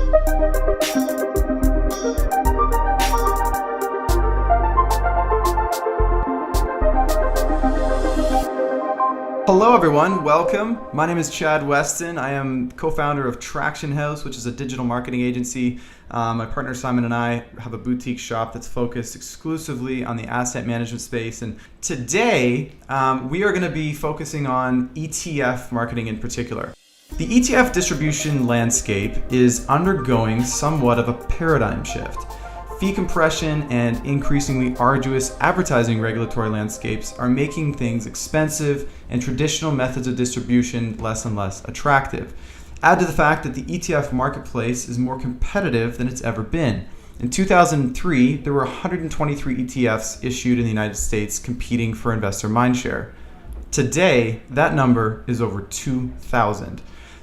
Hello everyone, welcome. My name is Chad Weston. I am co-founder of Traction House, which is a digital marketing agency. My partner Simon and I have a boutique shop that's focused exclusively on the asset management space. And today we are going to be focusing on ETF marketing in particular. The ETF distribution landscape is undergoing somewhat of a paradigm shift. Fee compression and increasingly arduous advertising regulatory landscapes are making things expensive and traditional methods of distribution less and less attractive. Add to the fact that the ETF marketplace is more competitive than it's ever been. In 2003, there were 123 ETFs issued in the United States competing for investor mindshare. Today, that number is over 2,000.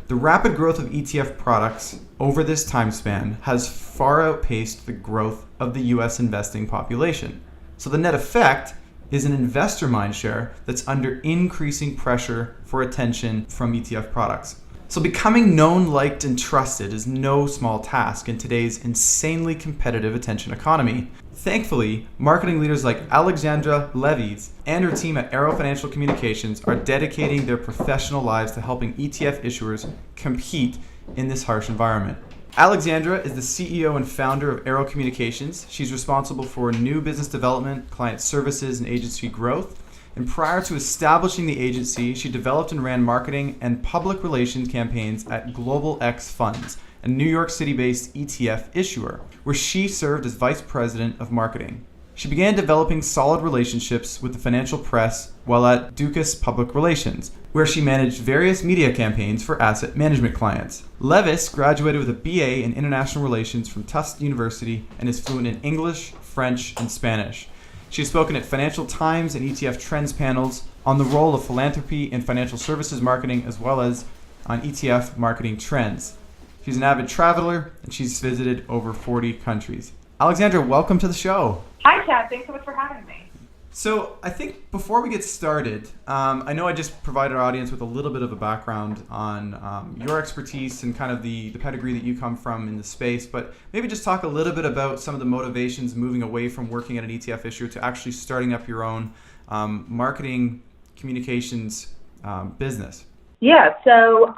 The rapid growth of ETF products over this time span has far outpaced the growth of the US investing population. So the net effect is an investor mindshare that's under increasing pressure for attention from ETF products. So becoming known, liked, and trusted is no small task in today's insanely competitive attention economy. Thankfully, marketing leaders like Alexandra Levies and her team at Arrow Financial Communications are dedicating their professional lives to helping ETF issuers compete in this harsh environment. Alexandra is the CEO and founder of Arrow Communications. She's responsible for new business development, client services, and agency growth. And prior to establishing the agency, she developed and ran marketing and public relations campaigns at Global X Funds, a New York City-based ETF issuer, where she served as vice president of marketing. She began developing solid relationships with the financial press while at Dukas Public Relations, where she managed various media campaigns for asset management clients. Levis graduated with a BA in International Relations from Tufts University and is fluent in English, French, and Spanish. She has spoken at Financial Times and ETF Trends panels on the role of philanthropy in financial services marketing, as well as on ETF marketing trends. She's an avid traveler, and she's visited over 40 countries. Alexandra, welcome to the show. Hi, Chad. Thanks so much for having me. So I think before we get started, I know I just provided our audience with a little bit of a background on your expertise and kind of the pedigree that you come from in the space, but maybe just talk a little bit about some of the motivations moving away from working at an ETF issuer to actually starting up your own marketing communications business. Yeah, so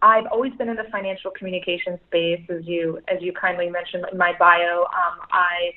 I've always been in the financial communication space, as you kindly mentioned in my bio. I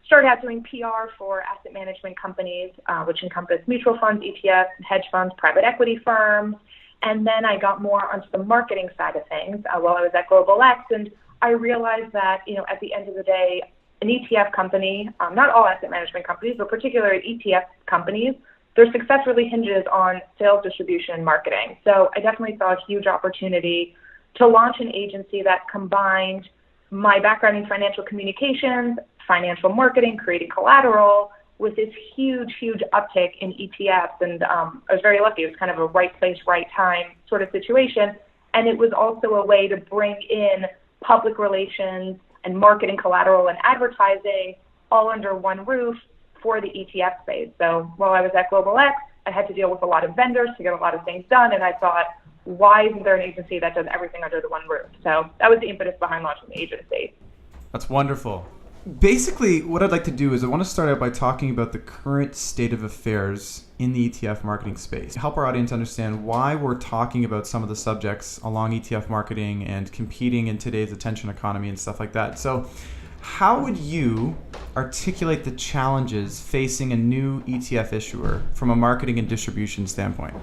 started out doing PR for asset management companies, which encompass mutual funds, ETFs, hedge funds, private equity firms. And then I got more onto the marketing side of things while I was at Global X. And I realized that, at the end of the day, an ETF company, not all asset management companies, but particularly ETF companies, their success really hinges on sales, distribution, and marketing. So I definitely saw a huge opportunity to launch an agency that combined my background in financial communications, financial marketing, creating collateral, with this huge uptick in ETFs. And I was very lucky. It was kind of a right place, right time sort of situation. And it was also a way to bring in public relations and marketing collateral and advertising all under one roof for the ETF space. So while I was at Global X, I had to deal with a lot of vendors to get a lot of things done. And I thought, why isn't there an agency that does everything under the one roof? So that was the impetus behind launching the agency. That's wonderful. Basically, what I'd like to do is I want to start out by talking about the current state of affairs in the ETF marketing space. Help our audience understand why we're talking about some of the subjects along ETF marketing and competing in today's attention economy and stuff like that. So how would you articulate the challenges facing a new ETF issuer from a marketing and distribution standpoint?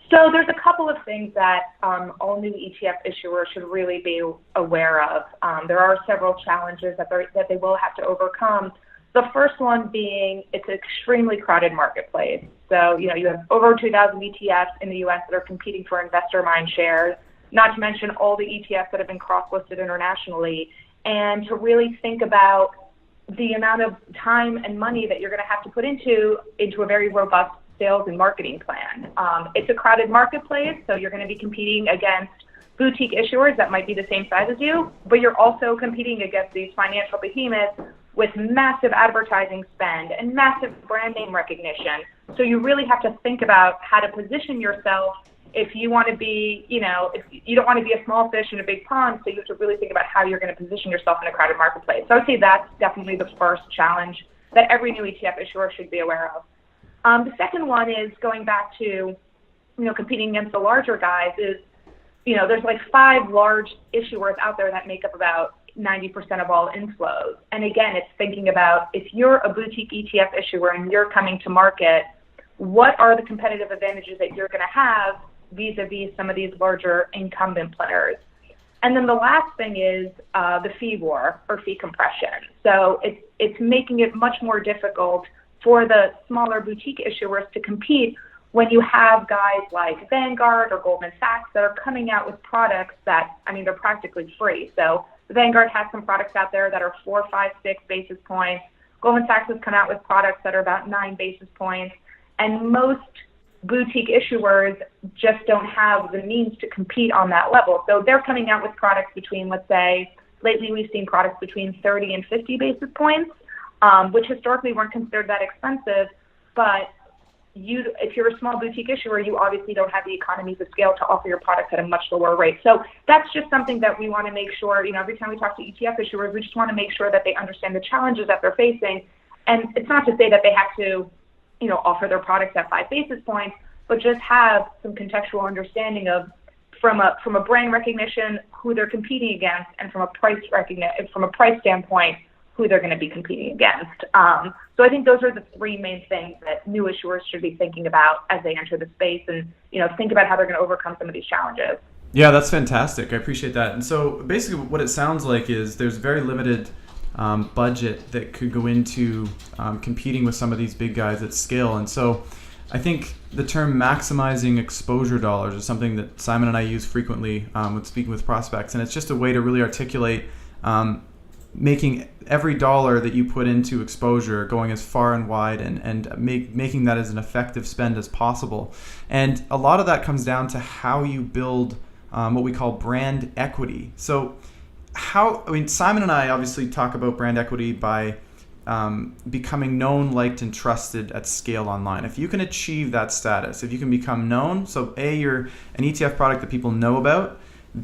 So there's a couple of things that all new ETF issuers should really be aware of. There are several challenges that they will have to overcome. The first one being it's an extremely crowded marketplace. So, you have over 2,000 ETFs in the U.S. that are competing for investor mind shares, not to mention all the ETFs that have been cross-listed internationally. And to really think about the amount of time and money that you're going to have to put into a very robust sales and marketing plan. It's a crowded marketplace, so you're going to be competing against boutique issuers that might be the same size as you, but you're also competing against these financial behemoths with massive advertising spend and massive brand name recognition. So you really have to think about how to position yourself if you want to be, if you don't want to be a small fish in a big pond, so you have to really think about how you're going to position yourself in a crowded marketplace. So I would say that's definitely the first challenge that every new ETF issuer should be aware of. The second one is going back to, competing against the larger guys is, there's like 5 large issuers out there that make up about 90% of all inflows. And again, it's thinking about if you're a boutique ETF issuer and you're coming to market, what are the competitive advantages that you're going to have vis-a-vis some of these larger incumbent players? And then the last thing is the fee war or fee compression. So it's making it much more difficult for the smaller boutique issuers to compete when you have guys like Vanguard or Goldman Sachs that are coming out with products that, they're practically free. So Vanguard has some products out there that are 4, 5, 6 basis points. Goldman Sachs has come out with products that are about 9 basis points. And most boutique issuers just don't have the means to compete on that level. So they're coming out with products between, let's say, lately we've seen products between 30 and 50 basis points, which historically weren't considered that expensive. But if you're a small boutique issuer, you obviously don't have the economies of scale to offer your products at a much lower rate. So that's just something that we want to make sure, every time we talk to ETF issuers, we just want to make sure that they understand the challenges that they're facing. And it's not to say that they have to, offer their products at 5 basis points, but just have some contextual understanding of, from a brand recognition, who they're competing against, and from a price standpoint, who they're going to be competing against. So I think those are the 3 main things that new issuers should be thinking about as they enter the space and, think about how they're going to overcome some of these challenges. Yeah, that's fantastic. I appreciate that. And so basically what it sounds like is there's very limited budget that could go into competing with some of these big guys at scale. And so I think the term maximizing exposure dollars is something that Simon and I use frequently when speaking with prospects. And it's just a way to really articulate making every dollar that you put into exposure going as far and wide and making that as an effective spend as possible. And a lot of that comes down to how you build what we call brand equity. So Simon and I obviously talk about brand equity by becoming known, liked, and trusted at scale online. If you can achieve that status, if you can become known, so you're an ETF product that people know about,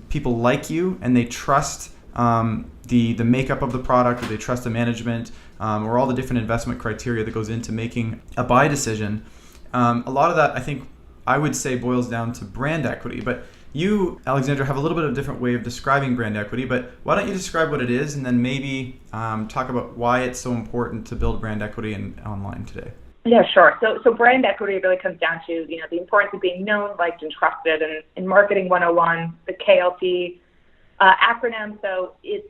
people like you, and they trust the makeup of the product, or they trust the management, or all the different investment criteria that goes into making a buy decision. A lot of that, I think, I would say boils down to brand equity. But you, Alexandra, have a little bit of a different way of describing brand equity, but why don't you describe what it is and then maybe talk about why it's so important to build brand equity online today? Yeah, sure. So brand equity really comes down to, the importance of being known, liked, and trusted. And in Marketing 101, the KLT acronym, so it's,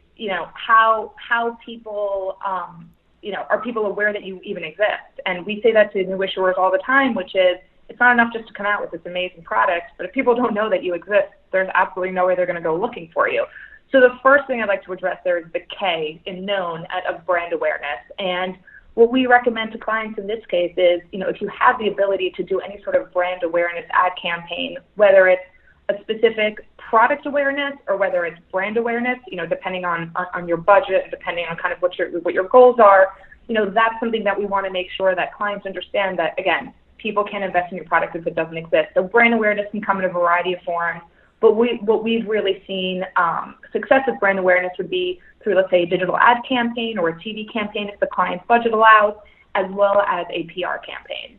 how people, are people aware that you even exist? And we say that to new issuers all the time, which is, it's not enough just to come out with this amazing product, but if people don't know that you exist, there's absolutely no way they're going to go looking for you. So the first thing I'd like to address there is the K in known of brand awareness. And what we recommend to clients in this case is, if you have the ability to do any sort of brand awareness ad campaign, whether it's a specific product awareness or whether it's brand awareness, depending on your budget, depending on kind of what your goals are, that's something that we want to make sure that clients understand that, again, people can't invest in your product if it doesn't exist. So brand awareness can come in a variety of forms, but what we've really seen success with brand awareness would be through, let's say, a digital ad campaign or a TV campaign if the client's budget allows, as well as a PR campaign.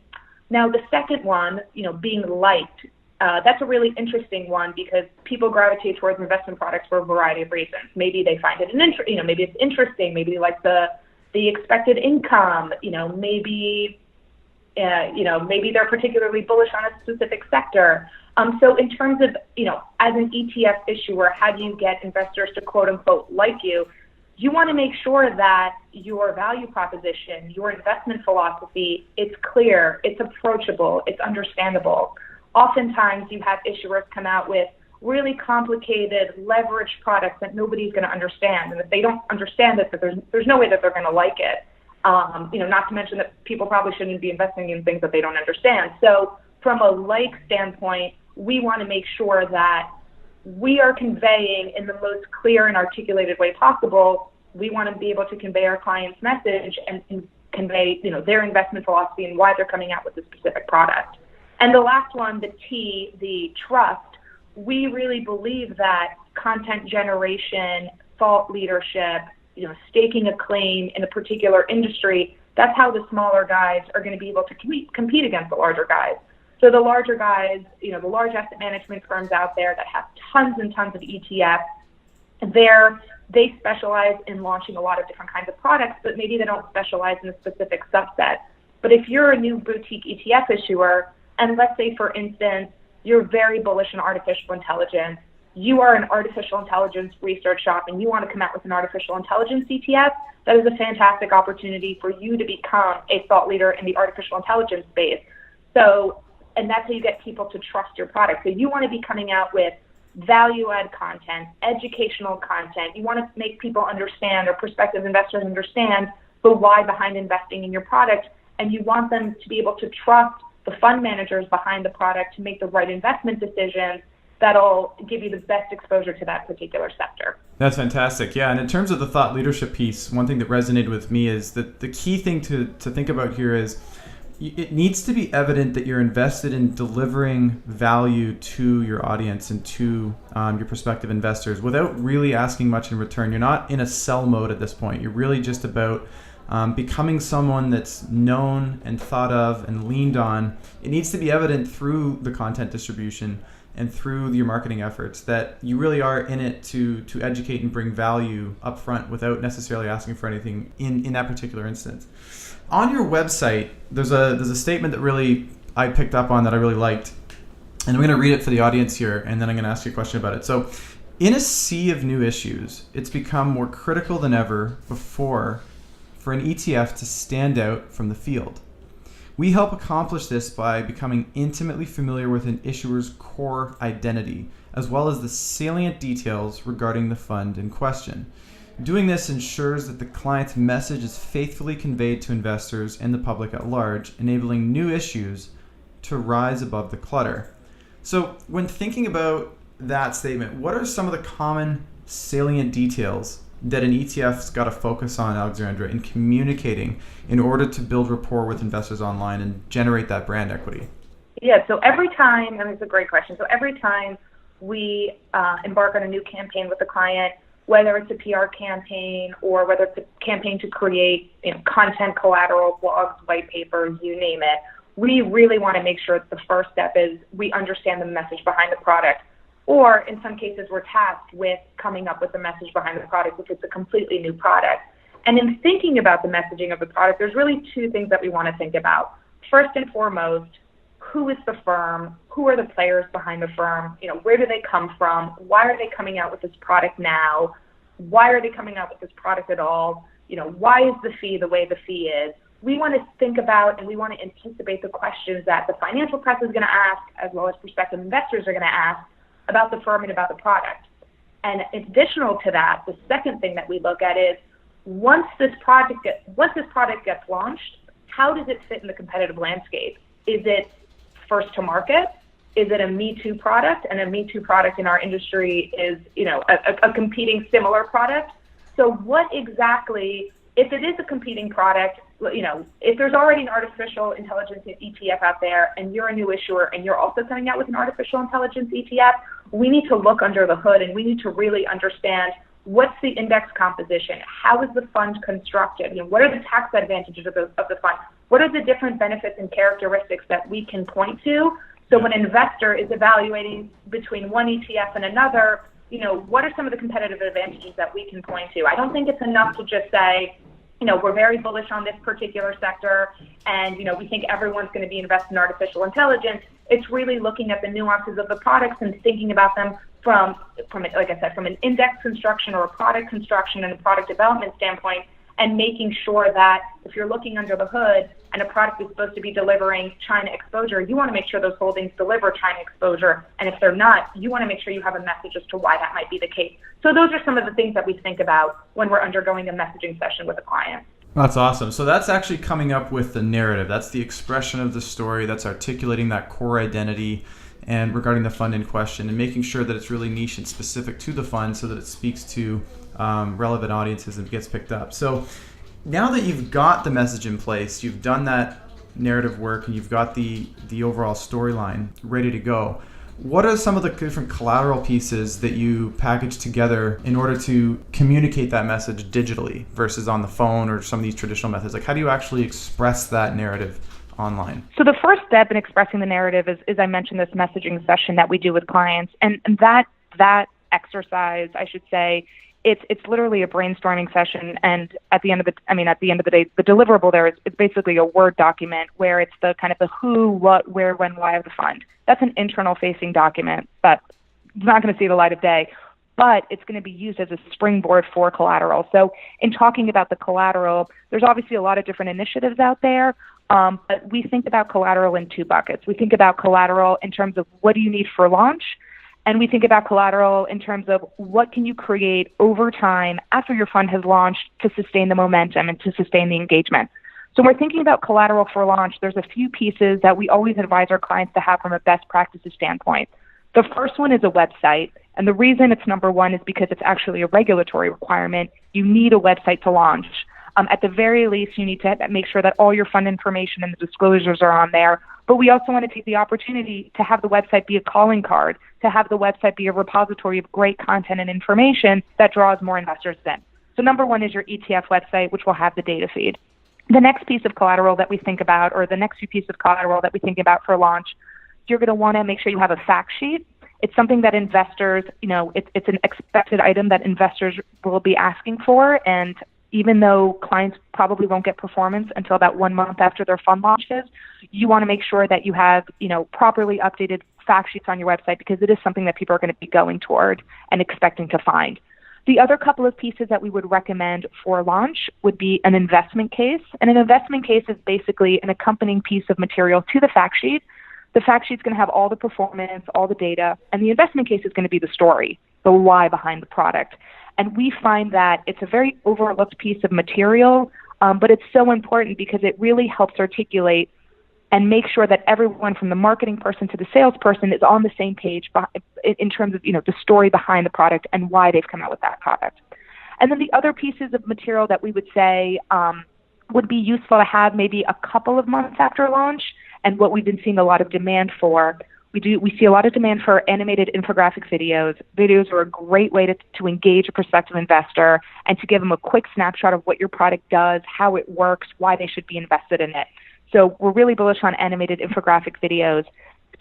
Now, the second one, being liked, that's a really interesting one because people gravitate towards investment products for a variety of reasons. Maybe they find it maybe it's interesting, maybe they like the expected income, maybe they're particularly bullish on a specific sector. So in terms of, as an ETF issuer, how do you get investors to quote unquote like you? You want to make sure that your value proposition, your investment philosophy, it's clear, it's approachable, it's understandable. Oftentimes you have issuers come out with really complicated leveraged products that nobody's going to understand. And if they don't understand it, that there's no way that they're going to like it. Not to mention that people probably shouldn't be investing in things that they don't understand. So from a like standpoint, we want to make sure that we are conveying in the most clear and articulated way possible. We want to be able to convey our client's message and convey, their investment philosophy and why they're coming out with a specific product. And the last one, the T, the trust, we really believe that content generation, thought leadership, staking a claim in a particular industry, that's how the smaller guys are going to be able to compete against the larger guys. So the larger guys, the large asset management firms out there that have tons and tons of ETFs, they specialize in launching a lot of different kinds of products, but maybe they don't specialize in a specific subset. But if you're a new boutique ETF issuer, and let's say, for instance, you're very bullish in artificial intelligence, you are an artificial intelligence research shop, and you want to come out with an artificial intelligence ETF, that is a fantastic opportunity for you to become a thought leader in the artificial intelligence space. So, and that's how you get people to trust your product. So you want to be coming out with value-add content, educational content. You want to make people understand, or prospective investors understand, the why behind investing in your product, and you want them to be able to trust the fund managers behind the product to make the right investment decisions that'll give you the best exposure to that particular sector. That's fantastic. Yeah, and in terms of the thought leadership piece, one thing that resonated with me is that the key thing to think about here is it needs to be evident that you're invested in delivering value to your audience and to your prospective investors without really asking much in return. You're not in a sell mode at this point. You're really just about becoming someone that's known and thought of and leaned on. It needs to be evident through the content distribution and through your marketing efforts that you really are in it to educate and bring value up front without necessarily asking for anything in that particular instance. On your website, there's a statement that really I picked up on that I really liked, and I'm going to read it for the audience here, and then I'm going to ask you a question about it. So, in a sea of new issues, it's become more critical than ever before for an ETF to stand out from the field. We help accomplish this by becoming intimately familiar with an issuer's core identity, as well as the salient details regarding the fund in question. Doing this ensures that the client's message is faithfully conveyed to investors and the public at large, enabling new issues to rise above the clutter. So when thinking about that statement, what are some of the common salient details that an ETF's got to focus on, Alexandra, in communicating in order to build rapport with investors online and generate that brand equity? Yeah, so every time, and it's a great question, so every time we embark on a new campaign with a client, whether it's a PR campaign or whether it's a campaign to create content collateral, blogs, white papers, you name it, we really want to make sure that the first step is we understand the message behind the product. Or in some cases, we're tasked with coming up with the message behind the product if it's a completely new product. And in thinking about the messaging of the product, there's really two things that we want to think about. First and foremost, who is the firm? Who are the players behind the firm? Where do they come from? Why are they coming out with this product now? Why are they coming out with this product at all? Why is the fee the way the fee is? We want to think about and we want to anticipate the questions that the financial press is going to ask, as well as prospective investors are going to ask about the firm and about the product. And additional to that, the second thing that we look at is once this product gets launched, how does it fit in the competitive landscape? Is it first to market? Is it a Me Too product? And a Me Too product in our industry is, a competing similar product. So what exactly, if it is a competing product, if there's already an artificial intelligence ETF out there and you're a new issuer and you're also coming out with an artificial intelligence ETF, we need to look under the hood and we need to really understand what's the index composition, how is the fund constructed, what are the tax advantages of the fund, what are the different benefits and characteristics that we can point to. So when an investor is evaluating between one ETF and another, what are some of the competitive advantages that we can point to? I don't think it's enough to just say, we're very bullish on this particular sector and, we think everyone's going to be invested in artificial intelligence. It's really looking at the nuances of the products and thinking about them from like I said, from an index construction or a product construction and a product development standpoint, and making sure that if you're looking under the hood and a product is supposed to be delivering China exposure, you want to make sure those holdings deliver China exposure. And if they're not, you want to make sure you have a message as to why that might be the case. So those are some of the things that we think about when we're undergoing a messaging session with a client. That's awesome. So that's actually coming up with the narrative. That's the expression of the story. That's articulating that core identity and regarding the fund in question and making sure that it's really niche and specific to the fund so that it speaks to relevant audiences and gets picked up. So now that you've got the message in place, you've done that narrative work and you've got the overall storyline ready to go, what are some of the different collateral pieces that you package together in order to communicate that message digitally versus on the phone or some of these traditional methods? Like, how do you actually express that narrative online? So the first step in expressing the narrative is I mentioned this messaging session that we do with clients, and that exercise, I should say, it's literally a brainstorming session, and at the end of the day, the deliverable there is basically a Word document where it's the kind of the who, what, where, when, why of the fund. That's an internal facing document, but it's not going to see the light of day, but it's going to be used as a springboard for collateral. So in talking about the collateral, there's obviously a lot of different initiatives out there, but we think about collateral in two buckets. We think about collateral in terms of what do you need for launch, and we think about collateral in terms of what can you create over time after your fund has launched to sustain the momentum and to sustain the engagement. So when we're thinking about collateral for launch, there's a few pieces that we always advise our clients to have from a best practices standpoint. The first one is a website, and the reason it's number one is because it's actually a regulatory requirement. You need a website to launch. At the very least, you need to make sure that all your fund information and the disclosures are on there. But we also want to take the opportunity to have the website be a calling card, to have the website be a repository of great content and information that draws more investors in. So number one is your ETF website, which will have the data feed. The next piece of collateral that we think about, or the next few pieces of collateral that we think about for launch, you're going to want to make sure you have a fact sheet. It's something that investors, it's an expected item that investors will be asking for, and even though clients probably won't get performance until about 1 month after their fund launches, you want to make sure that you have, properly updated fact sheets on your website, because it is something that people are going to be going toward and expecting to find. The other couple of pieces that we would recommend for launch would be an investment case. And an investment case is basically an accompanying piece of material to the fact sheet. The fact sheet's going to have all the performance, all the data, and the investment case is going to be the story, the why behind the product. And we find that it's a very overlooked piece of material, but it's so important because it really helps articulate and make sure that everyone from the marketing person to the salesperson is on the same page in terms of, the story behind the product and why they've come out with that product. And then the other pieces of material that we would say would be useful to have maybe a couple of months after launch, and what we've been seeing a lot of demand for. We see a lot of demand for animated infographic videos. Videos are a great way to engage a prospective investor and to give them a quick snapshot of what your product does, how it works, why they should be invested in it. So we're really bullish on animated infographic videos.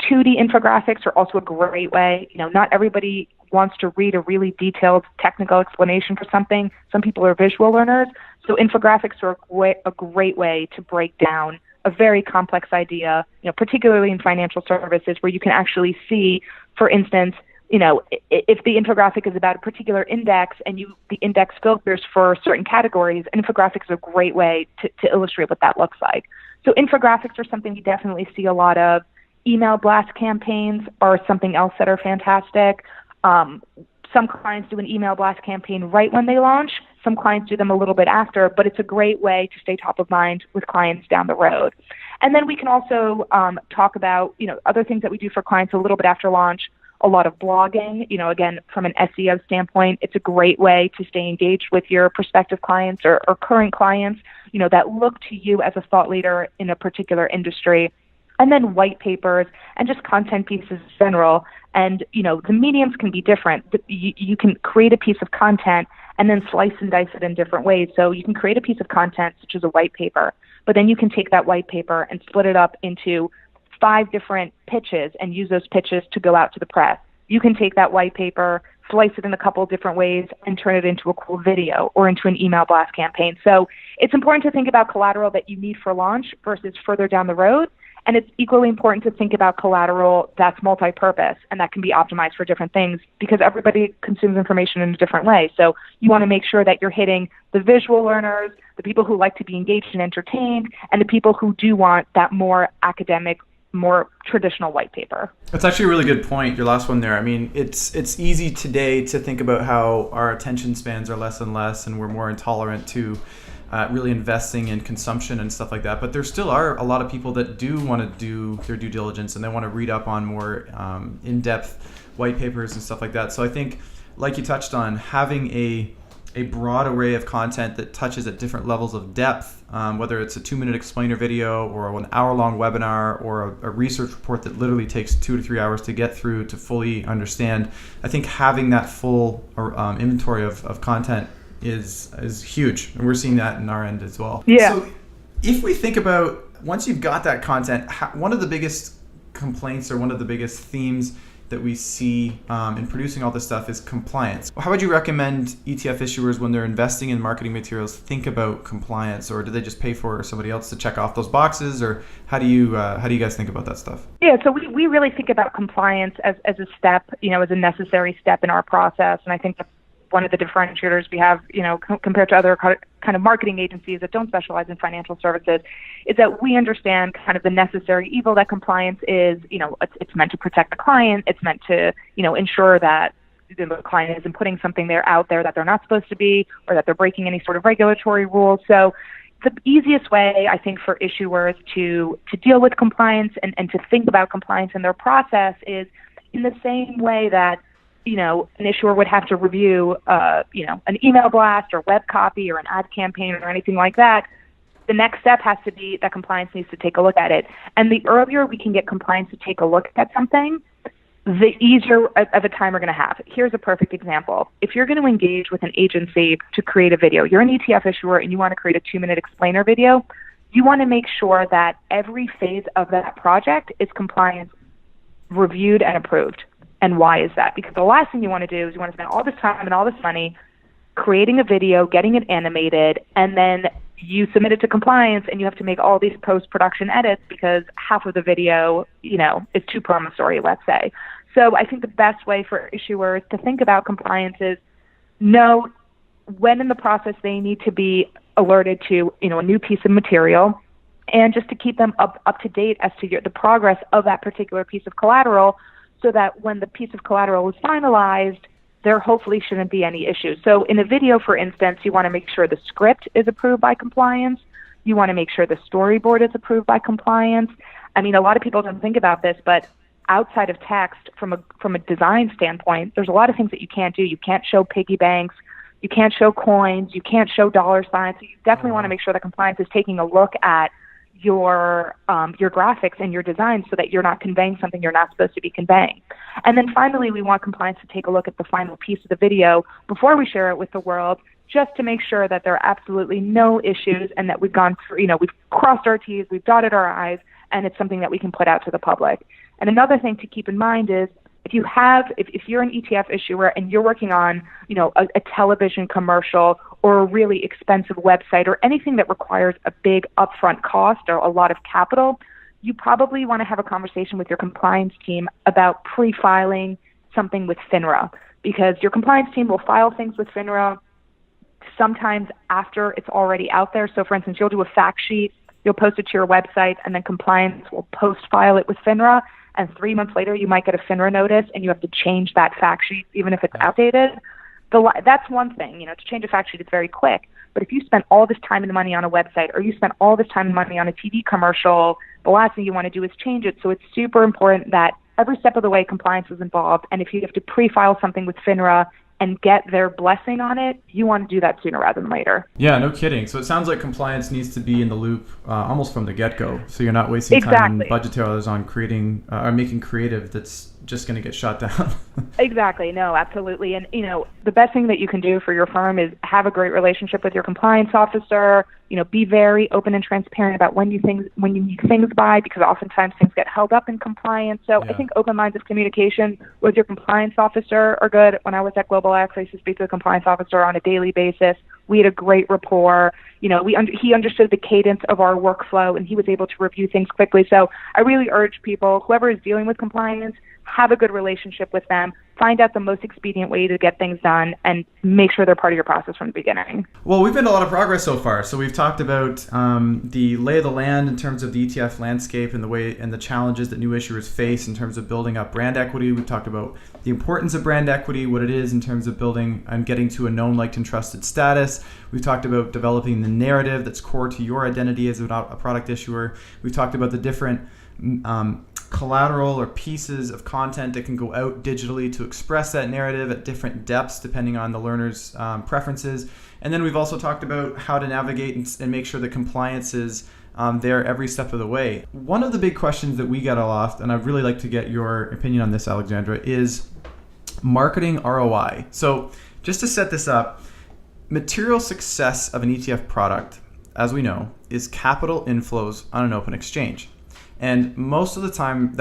2D infographics are also a great way. Not everybody wants to read a really detailed technical explanation for something. Some people are visual learners. So infographics are a great way to break down a very complex idea, particularly in financial services, where you can actually see, for instance, if the infographic is about a particular index and the index filters for certain categories, an infographic is a great way to illustrate what that looks like. So infographics are something we definitely see a lot of. Email blast campaigns are something else that are fantastic. Some clients do an email blast campaign right when they launch. Some clients do them a little bit after, but it's a great way to stay top of mind with clients down the road. And then we can also talk about, other things that we do for clients a little bit after launch. A lot of blogging, again, from an SEO standpoint, it's a great way to stay engaged with your prospective clients or current clients, that look to you as a thought leader in a particular industry. And then white papers and just content pieces in general. And, the mediums can be different. You can create a piece of content and then slice and dice it in different ways. So you can create a piece of content, such as a white paper, but then you can take that white paper and split it up into 5 different pitches and use those pitches to go out to the press. You can take that white paper, slice it in a couple of different ways, and turn it into a cool video or into an email blast campaign. So it's important to think about collateral that you need for launch versus further down the road. And it's equally important to think about collateral that's multi-purpose and that can be optimized for different things, because everybody consumes information in a different way. So you want to make sure that you're hitting the visual learners, the people who like to be engaged and entertained, and the people who do want that more academic, more traditional white paper. That's actually a really good point, your last one there. I mean, it's easy today to think about how our attention spans are less and less, and we're more intolerant to really investing in consumption and stuff like that. But there still are a lot of people that do want to do their due diligence and they want to read up on more in-depth white papers and stuff like that. So I think, like you touched on, having a a broad array of content that touches at different levels of depth, whether it's a 2-minute explainer video or an hour-long webinar or a research report that literally takes 2 to 3 hours to get through to fully understand. I think having that full inventory of content is huge, and we're seeing that in our end as well. Yeah. So if we think about, once you've got that content, one of the biggest complaints or one of the biggest themes that we see in producing all this stuff is compliance. How would you recommend ETF issuers, when they're investing in marketing materials, think about compliance, or do they just pay for somebody else to check off those boxes, or how do you guys think about that stuff? Yeah, so we really think about compliance as a step, as a necessary step in our process, and I think that's one of the differentiators we have, compared to other kind of marketing agencies that don't specialize in financial services, is that we understand kind of the necessary evil that compliance is. It's meant to protect the client. It's meant to, ensure that the client isn't putting something out there that they're not supposed to be, or that they're breaking any sort of regulatory rules. So the easiest way, I think, for issuers to deal with compliance and to think about compliance in their process is in the same way that an issuer would have to review, an email blast or web copy or an ad campaign or anything like that. The next step has to be that compliance needs to take a look at it. And the earlier we can get compliance to take a look at something, the easier of a time we're going to have. Here's a perfect example. If you're going to engage with an agency to create a video, you're an ETF issuer and you want to create a 2-minute explainer video, you want to make sure that every phase of that project is compliance reviewed and approved. And why is that? Because the last thing you want to do is you want to spend all this time and all this money creating a video, getting it animated, and then you submit it to compliance and you have to make all these post-production edits because half of the video, is too promissory, let's say. So I think the best way for issuers to think about compliance is know when in the process they need to be alerted to, a new piece of material, and just to keep them up to date as to the progress of that particular piece of collateral, so that when the piece of collateral is finalized, there hopefully shouldn't be any issues. So in a video, for instance, you want to make sure the script is approved by compliance. You want to make sure the storyboard is approved by compliance. I mean, a lot of people don't think about this, but outside of text, from a design standpoint, there's a lot of things that you can't do. You can't show piggy banks. You can't show coins. You can't show dollar signs. So you definitely want to make sure that compliance is taking a look at your graphics and your design so that you're not conveying something you're not supposed to be conveying. And then finally, we want compliance to take a look at the final piece of the video before we share it with the world, just to make sure that there are absolutely no issues and that we've gone through, we've crossed our T's, we've dotted our I's, and it's something that we can put out to the public. And another thing to keep in mind is if you're an ETF issuer and you're working on, a television commercial or a really expensive website or anything that requires a big upfront cost or a lot of capital, you probably want to have a conversation with your compliance team about pre-filing something with FINRA, because your compliance team will file things with FINRA sometimes after it's already out there. So for instance, you'll do a fact sheet, you'll post it to your website, and then compliance will post-file it with FINRA. And 3 months later, you might get a FINRA notice, and you have to change that fact sheet, even if it's outdated. That's one thing. To change a fact sheet, it's very quick. But if you spend all this time and money on a website, or you spend all this time and money on a TV commercial, the last thing you want to do is change it. So it's super important that every step of the way compliance is involved. And if you have to pre-file something with FINRA and get their blessing on it, you want to do that sooner rather than later. Yeah, no kidding. So it sounds like compliance needs to be in the loop almost from the get-go. So you're not wasting time and budgetary dollars on creating or making creative that's just going to get shot down. Exactly. No, absolutely. And, the best thing that you can do for your firm is have a great relationship with your compliance officer, be very open and transparent about when you need things by, because oftentimes things get held up in compliance. So I think open lines of communication with your compliance officer are good. When I was at Global X, I used to speak to the compliance officer on a daily basis. We had a great rapport. He understood the cadence of our workflow, and he was able to review things quickly. So I really urge people, whoever is dealing with compliance, have a good relationship with them, find out the most expedient way to get things done, and make sure they're part of your process from the beginning. Well, we've made a lot of progress so far. So we've talked about the lay of the land in terms of the ETF landscape and the way and the challenges that new issuers face in terms of building up brand equity. We've talked about the importance of brand equity, what it is in terms of building and getting to a known, liked, and trusted status. We've talked about developing the narrative that's core to your identity as a product issuer. We've talked about the different collateral or pieces of content that can go out digitally to express that narrative at different depths depending on the learner's preferences. And then we've also talked about how to navigate and make sure that compliance is there every step of the way. One of the big questions that we get a lot, and I'd really like to get your opinion on this, Alexandra, is marketing ROI. So just to set this up, material success of an ETF product, as we know, is capital inflows on an open exchange. And most of the time,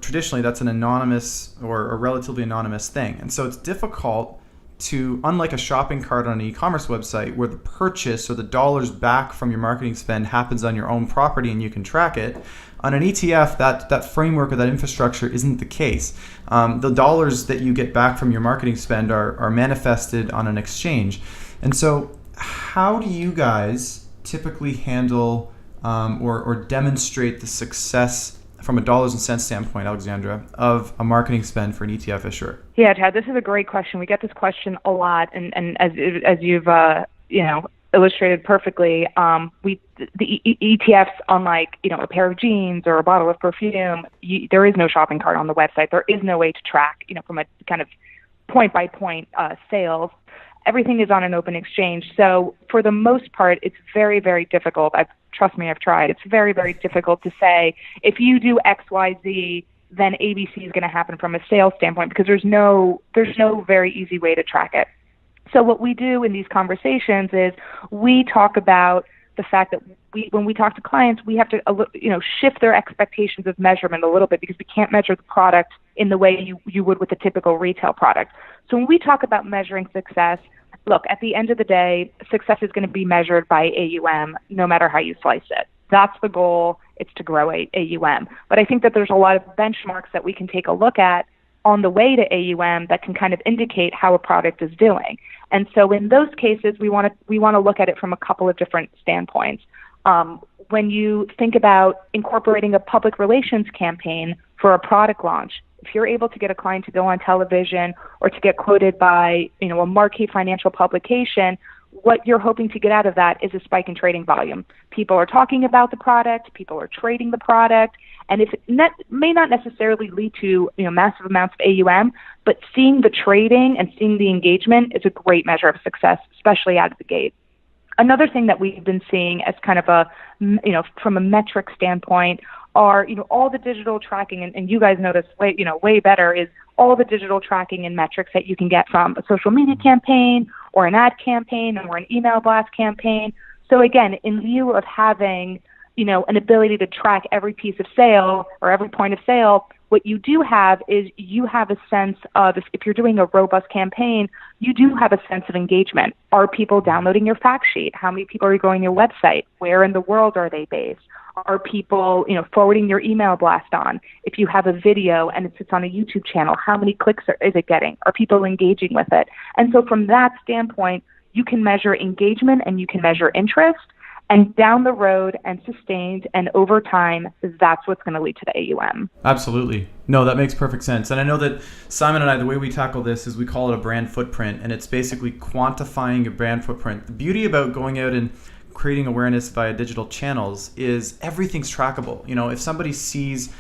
traditionally, that's an anonymous or a relatively anonymous thing. And so it's difficult to, unlike a shopping cart on an e-commerce website where the purchase or the dollars back from your marketing spend happens on your own property and you can track it, on an ETF, that framework or that infrastructure isn't the case. The dollars that you get back from your marketing spend are manifested on an exchange. And so how do you guys typically handle or demonstrate the success from a dollars and cents standpoint, Alexandra, of a marketing spend for an ETF issuer? Yeah, Chad, this is a great question. We get this question a lot, and as you've illustrated perfectly, the ETFs, unlike a pair of jeans or a bottle of perfume, there is no shopping cart on the website. There is no way to track, from a kind of point by point sales. Everything is on an open exchange. So for the most part, it's very, very difficult. Trust me, I've tried. It's very, very difficult to say if you do X, Y, Z, then ABC is going to happen from a sales standpoint because there's no very easy way to track it. So what we do in these conversations is we talk about the fact that when we talk to clients, we have to shift their expectations of measurement a little bit because we can't measure the product in the way you would with a typical retail product. So when we talk about measuring success, look, at the end of the day, success is going to be measured by AUM no matter how you slice it. That's the goal. It's to grow AUM. But I think that there's a lot of benchmarks that we can take a look at on the way to AUM that can kind of indicate how a product is doing. And so in those cases, we want to look at it from a couple of different standpoints. When you think about incorporating a public relations campaign for a product launch, if you're able to get a client to go on television or to get quoted by a marquee financial publication, what you're hoping to get out of that is a spike in trading volume. People are talking about the product, people are trading the product, and if it may not necessarily lead to massive amounts of AUM, but seeing the trading and seeing the engagement is a great measure of success, especially out of the gate. Another thing that we've been seeing as kind of a, from a metric standpoint are, all the digital tracking, and you guys know this way better, is all the digital tracking and metrics that you can get from a social media campaign or an ad campaign or an email blast campaign. So again, in lieu of having, an ability to track every piece of sale or every point of sale, what you do have is you have a sense of, if you're doing a robust campaign, you do have a sense of engagement. Are people downloading your fact sheet? How many people are going to your website? Where in the world are they based? Are people, forwarding your email blast on? If you have a video and it sits on a YouTube channel, how many clicks is it getting? Are people engaging with it? And so from that standpoint, you can measure engagement and you can measure interest. And down the road and sustained and over time, that's what's going to lead to the AUM. Absolutely. No, that makes perfect sense. And I know that Simon and I, the way we tackle this is we call it a brand footprint, and it's basically quantifying your brand footprint. The beauty about going out and creating awareness via digital channels is everything's trackable. If somebody sees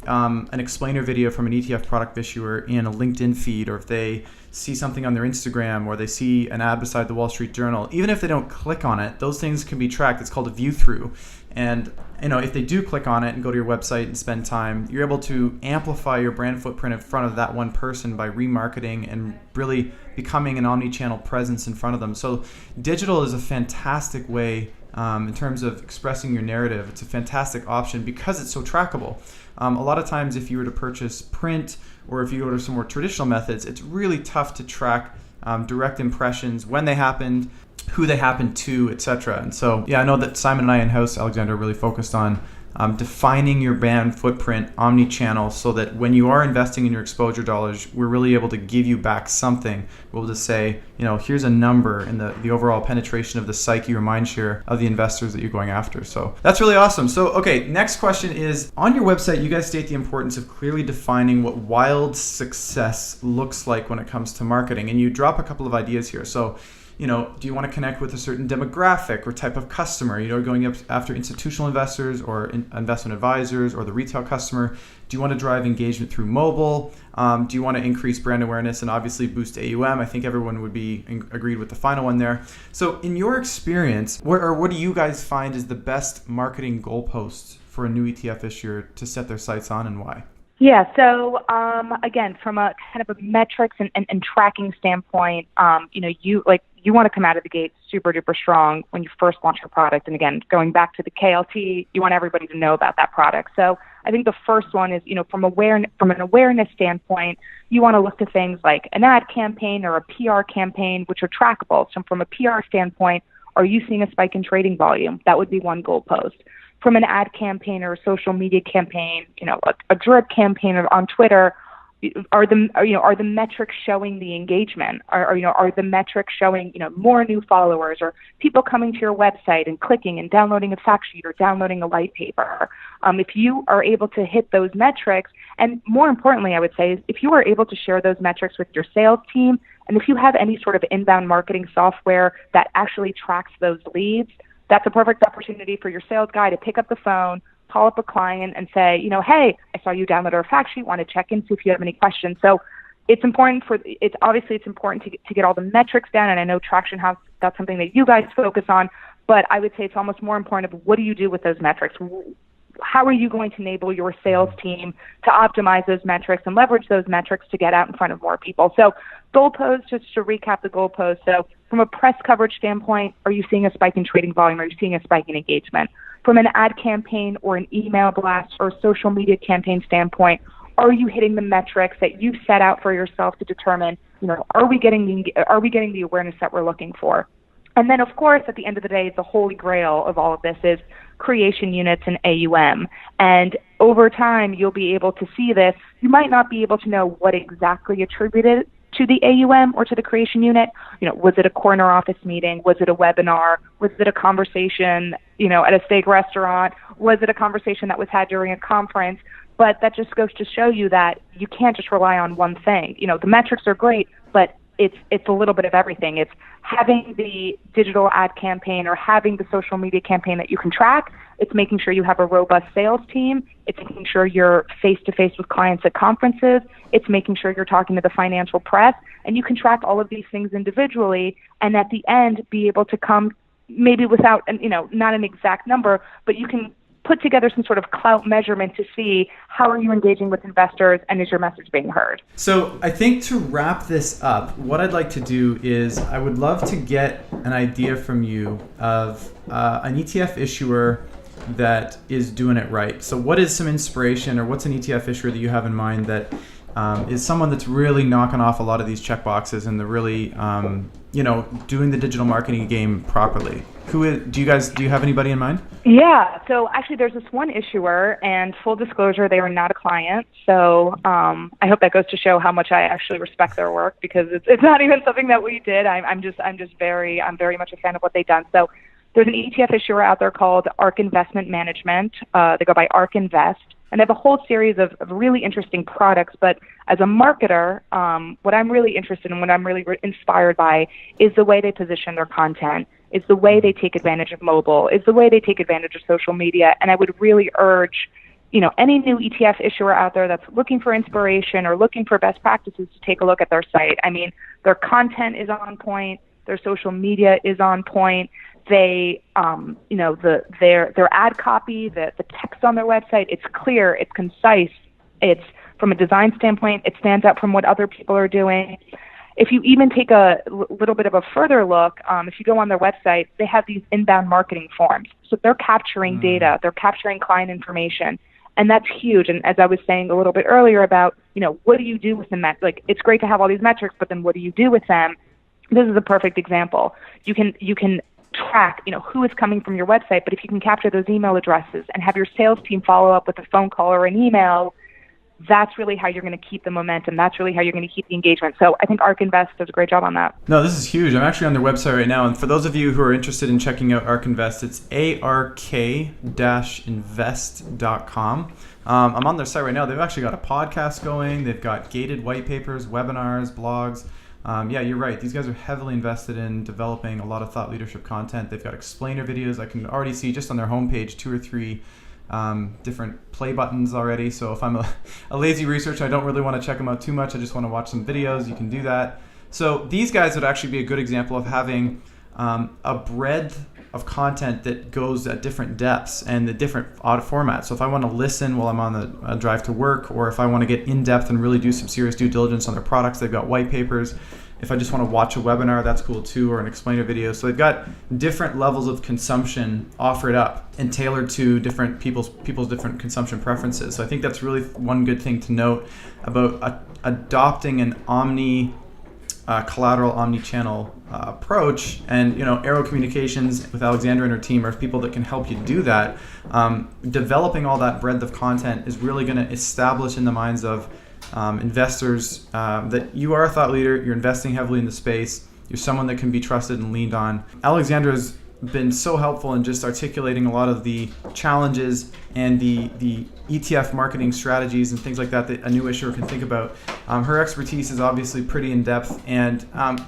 an explainer video from an ETF product issuer in a LinkedIn feed, or if they see something on their Instagram, or they see an ad beside the Wall Street Journal, even if they don't click on it, those things can be tracked. It's called a view through. And if they do click on it and go to your website and spend time, you're able to amplify your brand footprint in front of that one person by remarketing and really becoming an omni-channel presence in front of them. So digital is a fantastic way in terms of expressing your narrative. It's a fantastic option because it's so trackable. A lot of times if you were to purchase print or if you go to some more traditional methods, it's really tough to track direct impressions, when they happened, who they happened to, etc. And so, I know that Simon and I in-house, Alexandra, are really focused on defining your brand footprint omni-channel so that when you are investing in your exposure dollars, we're really able to give you back something. We're able to say, here's a number in the overall penetration of the psyche or mind share of the investors that you're going after. So that's really awesome. So, okay, next question is, on your website, you guys state the importance of clearly defining what wild success looks like when it comes to marketing. And you drop a couple of ideas here. So do you want to connect with a certain demographic or type of customer? Going up after institutional investors or investment advisors or the retail customer? Do you want to drive engagement through mobile? Do you want to increase brand awareness and obviously boost AUM? I think everyone would be agreed with the final one there. So in your experience, what do you guys find is the best marketing goalposts for a new ETF issuer to set their sights on, and why? Yeah. So again, from a kind of a metrics and tracking standpoint, you want to come out of the gate super duper strong when you first launch your product. And again, going back to the KLT, you want everybody to know about that product. So I think the first one is, from an awareness standpoint, you want to look to things like an ad campaign or a PR campaign, which are trackable. So from a PR standpoint, are you seeing a spike in trading volume? That would be one goalpost. From an ad campaign or a social media campaign, a drip campaign on Twitter, are the metrics showing the engagement? Are the metrics showing more new followers or people coming to your website and clicking and downloading a fact sheet or downloading a white paper? If you are able to hit those metrics, and more importantly, I would say, is if you are able to share those metrics with your sales team, and if you have any sort of inbound marketing software that actually tracks those leads, that's a perfect opportunity for your sales guy to pick up the phone, call up a client and say, hey, I saw you download our fact sheet, want to check in, see if you have any questions. So it's important to get all the metrics down. And I know Traction House, that's something that you guys focus on, but I would say it's almost more important of what do you do with those metrics? How are you going to enable your sales team to optimize those metrics and leverage those metrics to get out in front of more people? So goalposts, just to recap the goalposts. So from a press coverage standpoint, are you seeing a spike in trading volume? Are you seeing a spike in engagement? From an ad campaign or an email blast or social media campaign standpoint, are you hitting the metrics that you've set out for yourself to determine, are we getting the awareness that we're looking for? And then, of course, at the end of the day, the holy grail of all of this is creation units and AUM. And over time, you'll be able to see this. You might not be able to know what exactly attributed to the AUM or to the creation unit. Was it a corner office meeting? Was it a webinar? Was it a conversation, at a steak restaurant? Was it a conversation that was had during a conference? But that just goes to show you that you can't just rely on one thing. The metrics are great, but it's a little bit of everything. It's having the digital ad campaign or having the social media campaign that you can track. It's making sure you have a robust sales team. It's making sure you're face-to-face with clients at conferences. It's making sure you're talking to the financial press. And you can track all of these things individually and at the end be able to come maybe without, not an exact number, but you can put together some sort of clout measurement to see how are you engaging with investors and is your message being heard. So I think to wrap this up, what I'd like to do is I would love to get an idea from you of an ETF issuer that is doing it right. So what is some inspiration or what's an ETF issuer that you have in mind that is someone that's really knocking off a lot of these check boxes and they're really, doing the digital marketing game properly? Do you have anybody in mind? Yeah. So actually there's this one issuer, and full disclosure, they are not a client. So I hope that goes to show how much I actually respect their work, because it's not even something that we did. I'm very much a fan of what they've done. So there's an ETF issuer out there called ARK Investment Management. They go by ARK Invest. And they have a whole series of really interesting products. But as a marketer, what I'm really interested in, what I'm really inspired by is the way they position their content, is the way they take advantage of mobile, is the way they take advantage of social media. And I would really urge, any new ETF issuer out there that's looking for inspiration or looking for best practices to take a look at their site. I mean, their content is on point. Their social media is on point. They, their ad copy, the text on their website, it's clear, it's concise, it's from a design standpoint, it stands out from what other people are doing. If you even take a little bit of a further look, if you go on their website, they have these inbound marketing forms. So they're capturing data, they're capturing client information, and that's huge. And as I was saying a little bit earlier about, what do you do with them? Like, it's great to have all these metrics, but then what do you do with them? This is a perfect example. You can track, who is coming from your website, but if you can capture those email addresses and have your sales team follow up with a phone call or an email, that's really how you're going to keep the momentum. That's really how you're going to keep the engagement. So I think ARK Invest does a great job on that. No, this is huge. I'm actually on their website right now. And for those of you who are interested in checking out ARK Invest, it's ark-invest.com. I'm on their site right now. They've actually got a podcast going. They've got gated white papers, webinars, blogs. Yeah, you're right. These guys are heavily invested in developing a lot of thought leadership content. They've got explainer videos. I can already see just on their homepage 2 or 3 different play buttons already. So if I'm a lazy researcher, I don't really want to check them out too much. I just want to watch some videos. You can do that. So these guys would actually be a good example of having a breadth of content that goes at different depths and the different formats. So if I want to listen while I'm on the drive to work, or if I want to get in depth and really do some serious due diligence on their products, they've got white papers. If I just want to watch a webinar, that's cool too, or an explainer video. So they've got different levels of consumption offered up and tailored to different people's different consumption preferences. So I think that's really one good thing to note about adopting an collateral omni-channel approach. And Arrow Communications with Alexandra and her team are people that can help you do that. Developing all that breadth of content is really going to establish in the minds of investors that you are a thought leader, you're investing heavily in the space, you're someone that can be trusted and leaned on. Alexandra's been so helpful in just articulating a lot of the challenges and the ETF marketing strategies and things like that a new issuer can think about. Her expertise is obviously pretty in depth. And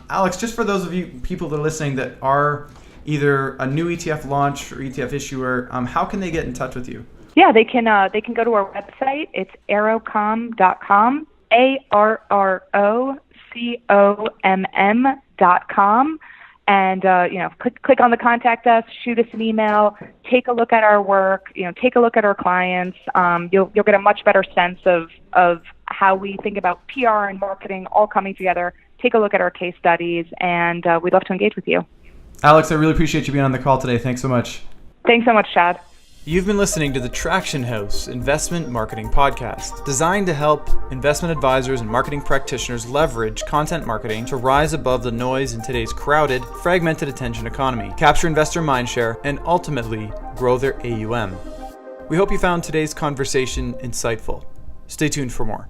Alex, just for those of you people that are listening that are either a new ETF launch or ETF issuer, how can they get in touch with you? Yeah, they can go to our website. It's arrowcomm.com, ARROCOMM.com. And, click on the contact us, shoot us an email, take a look at our work, take a look at our clients. You'll get a much better sense of how we think about PR and marketing all coming together. Take a look at our case studies, and we'd love to engage with you. Alex, I really appreciate you being on the call today. Thanks so much. Thanks so much, Chad. You've been listening to the Traction House Investment Marketing Podcast, designed to help investment advisors and marketing practitioners leverage content marketing to rise above the noise in today's crowded, fragmented attention economy, capture investor mindshare, and ultimately grow their AUM. We hope you found today's conversation insightful. Stay tuned for more.